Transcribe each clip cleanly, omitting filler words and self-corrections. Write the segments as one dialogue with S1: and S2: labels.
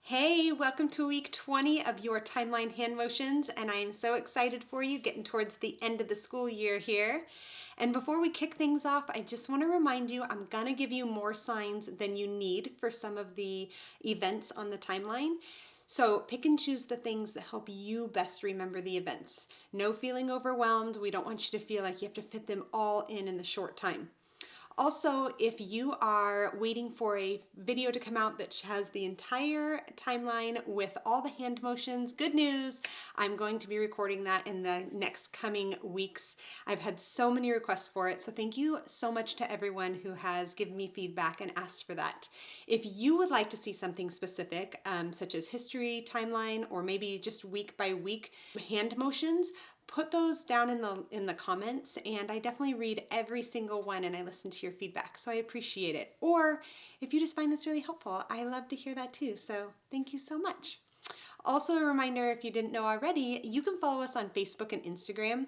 S1: Hey, welcome to week 20 of your timeline hand motions, and I am so excited for you getting towards the end of the school year here. And before we kick things off, I just want to remind you I'm gonna give you more signs than you need for some of the events on the timeline. So pick and choose the things that help you best remember the events. No feeling overwhelmed. We don't want you to feel like you have to fit them all in the short time. Also, if you are waiting for a video to come out that has the entire timeline with all the hand motions, good news, I'm going to be recording that in the next coming weeks. I've had so many requests for it, so thank you so much to everyone who has given me feedback and asked for that. If you would like to see something specific, such as history, timeline, or maybe just week by week hand motions, put those down in the comments, and I definitely read every single one and I listen to your feedback, so I appreciate it. Or if you just find this really helpful, I love to hear that too, so thank you so much. Also a reminder, if you didn't know already, you can follow us on Facebook and Instagram.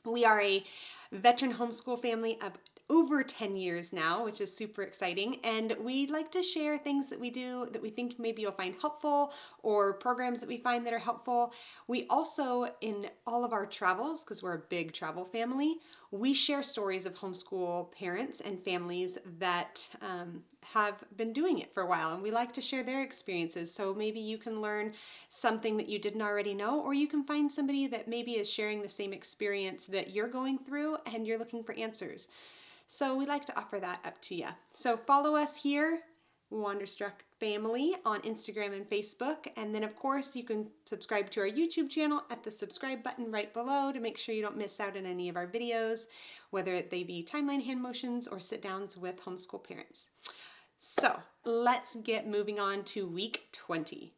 S1: We are a veteran homeschool family of over 10 years now, which is super exciting. And we like to share things that we do that we think maybe you'll find helpful, or programs that we find that are helpful. We also, in all of our travels, because we're a big travel family, we share stories of homeschool parents and families that have been doing it for a while, and we like to share their experiences. So maybe you can learn something that you didn't already know, or you can find somebody that maybe is sharing the same experience that you're going through and you're looking for answers. So we like to offer that up to you. So follow us here, WanderStruck.Family, on Instagram and Facebook. And then of course you can subscribe to our YouTube channel at the subscribe button right below to make sure you don't miss out on any of our videos, whether they be timeline hand motions or sit downs with homeschool parents. So let's get moving on to week 20.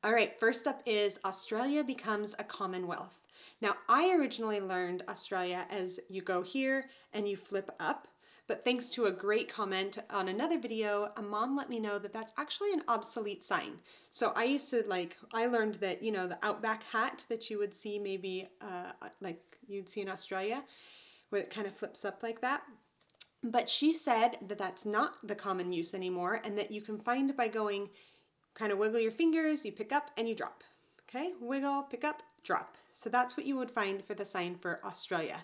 S1: All right, first up is Australia becomes a Commonwealth. Now, I originally learned Australia as you go here and you flip up. But thanks to a great comment on another video, a mom let me know that that's actually an obsolete sign. So I used to I learned that, the Outback hat that you would see maybe like you'd see in Australia, where it kind of flips up like that. But she said that that's not the common use anymore, and that you can find by going, kind of wiggle your fingers, you pick up and you drop. Okay, wiggle, pick up, drop. So that's what you would find for the sign for Australia.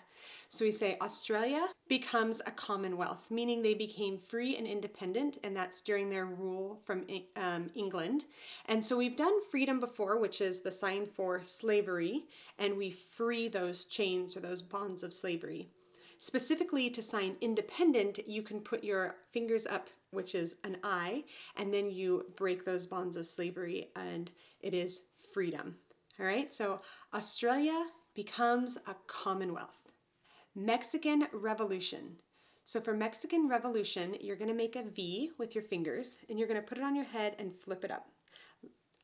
S1: So we say Australia becomes a Commonwealth, meaning they became free and independent, and that's during their rule from England. And so we've done freedom before, which is the sign for slavery, and we free those chains or those bonds of slavery. Specifically to sign independent, you can put your fingers up, which is an I, and then you break those bonds of slavery, and it is freedom. All right, so Australia becomes a Commonwealth. Mexican Revolution. So for Mexican Revolution, you're going to make a V with your fingers, and you're going to put it on your head and flip it up.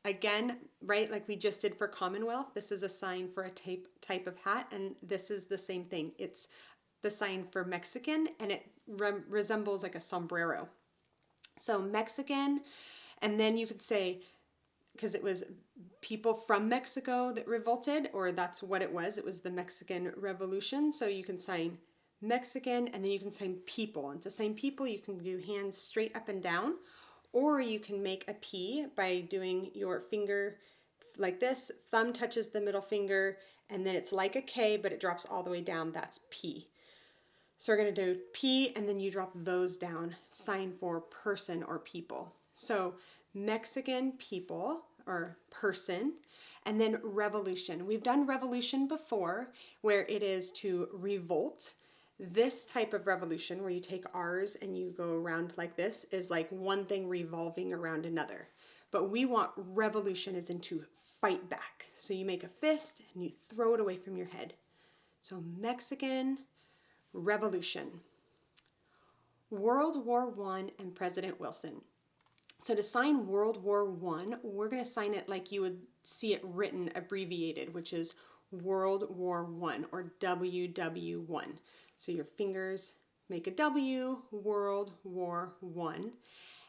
S1: Again, right, like we just did for Commonwealth, this is a sign for a type of hat, and this is the same thing. It's the sign for Mexican, and it resembles like a sombrero. So Mexican, and then you could say, because it was people from Mexico that revolted, or that's what it was the Mexican Revolution. So you can sign Mexican, and then you can sign people. And to sign people, you can do hands straight up and down, or you can make a P by doing your finger like this, thumb touches the middle finger, and then it's like a K, but it drops all the way down. That's P. So we're going to do P, and then you drop those down, sign for person or people. So Mexican people or person, and then revolution. We've done revolution before, where it is to revolt. This type of revolution, where you take R's and you go around like this, is like one thing revolving around another. But we want revolution as in to fight back. So you make a fist and you throw it away from your head. So Mexican Revolution. World War I and President Wilson. So to sign World War I, we're going to sign it like you would see it written abbreviated, which is World War I, or WW1. So your fingers make a W, World War I.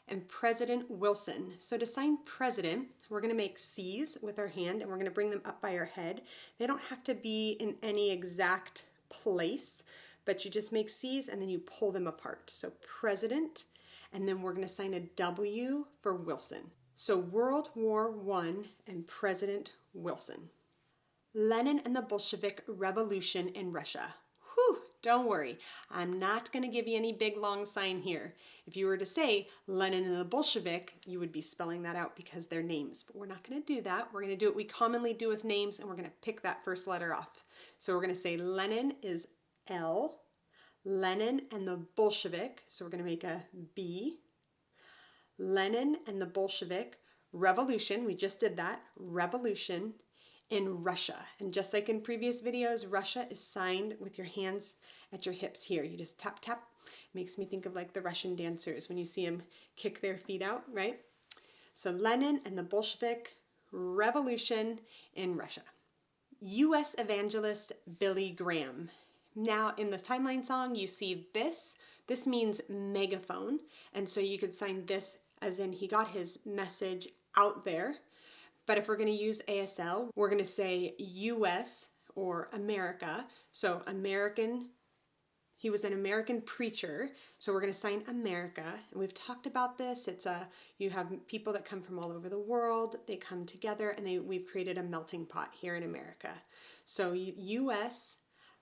S1: And President Wilson. So to sign president, we're going to make C's with our hand, and we're going to bring them up by our head. They don't have to be in any exact place, but you just make C's and then you pull them apart. So president, and then we're going to sign a W for Wilson. So World War I and President Wilson. Lenin and the Bolshevik Revolution in Russia. Whew, don't worry, I'm not going to give you any big long sign here. If you were to say Lenin and the Bolshevik, you would be spelling that out because they're names. But we're not going to do that. We're going to do what we commonly do with names, and we're going to pick that first letter off. So we're going to say Lenin is L, Lenin and the Bolshevik, so we're going to make a B. Lenin and the Bolshevik Revolution, we just did that, revolution in Russia. And just like in previous videos, Russia is signed with your hands at your hips here. You just tap, tap. Makes me think of like the Russian dancers when you see them kick their feet out, right? So Lenin and the Bolshevik Revolution in Russia. U.S. evangelist Billy Graham. Now in the timeline song, you see this. This means megaphone. And so you could sign this as in he got his message out there. But if we're going to use ASL, we're going to say U.S. or America. So American, he was an American preacher. So we're going to sign America. And we've talked about this. You have people that come from all over the world. They come together and we've created a melting pot here in America. So U.S.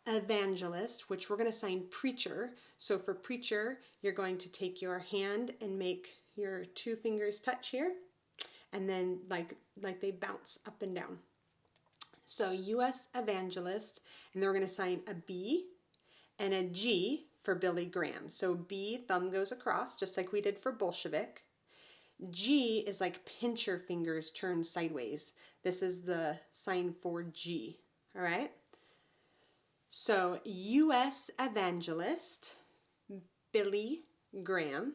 S1: evangelist, which we're going to sign preacher. So for preacher, you're going to take your hand and make your two fingers touch here. And then like they bounce up and down. So U.S. evangelist, and then we're going to sign a B and a G for Billy Graham. So B, thumb goes across, just like we did for Bolshevik. G is like pinch your fingers turned sideways. This is the sign for G, all right? So U.S. evangelist, Billy Graham,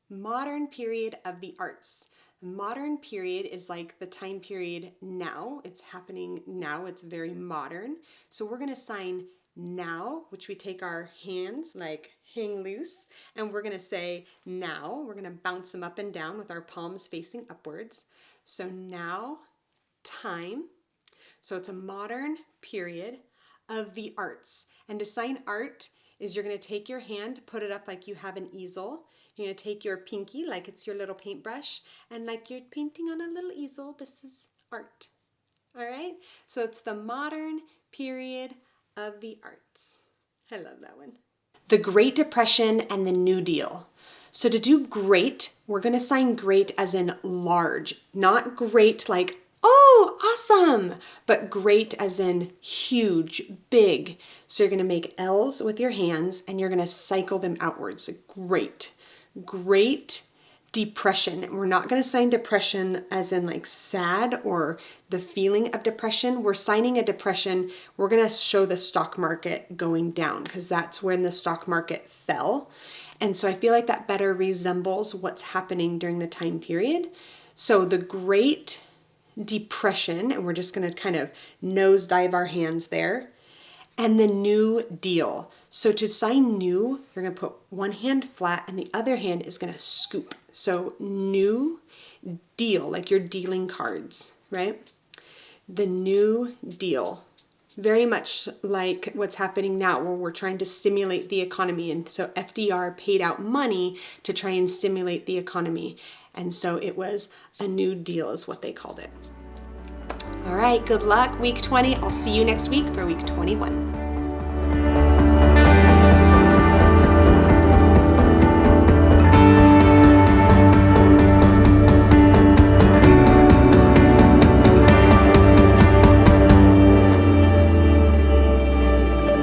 S1: modern period of the arts. Modern period is like the time period now. It's happening now. It's very modern. So we're going to sign now, which we take our hands like hang loose, and we're going to say now. We're going to bounce them up and down with our palms facing upwards. So now, time. So it's a modern period of the arts. And to sign art is you're going to take your hand, put it up like you have an easel. You're going to take your pinky like it's your little paintbrush, and like you're painting on a little easel, this is art. All right? So it's the modern period of the arts. I love that one. The Great Depression and the New Deal. So to do great, we're going to sign great as in large, not great like, oh, awesome, but great as in huge, big. So you're going to make L's with your hands and you're going to cycle them outwards. Great. Great Depression. We're not going to sign depression as in like sad or the feeling of depression. We're signing a depression. We're going to show the stock market going down because that's when the stock market fell. And so I feel like that better resembles what's happening during the time period. So the Great Depression, and we're just going to kind of nosedive our hands there. And the New Deal. So to sign new, you're going to put one hand flat and the other hand is going to scoop. So New Deal, like you're dealing cards, right? The New Deal. Very much like what's happening now where we're trying to stimulate the economy. And so FDR paid out money to try and stimulate the economy. And so it was a New Deal is what they called it. All right, good luck, week 20. I'll see you next week for week 21.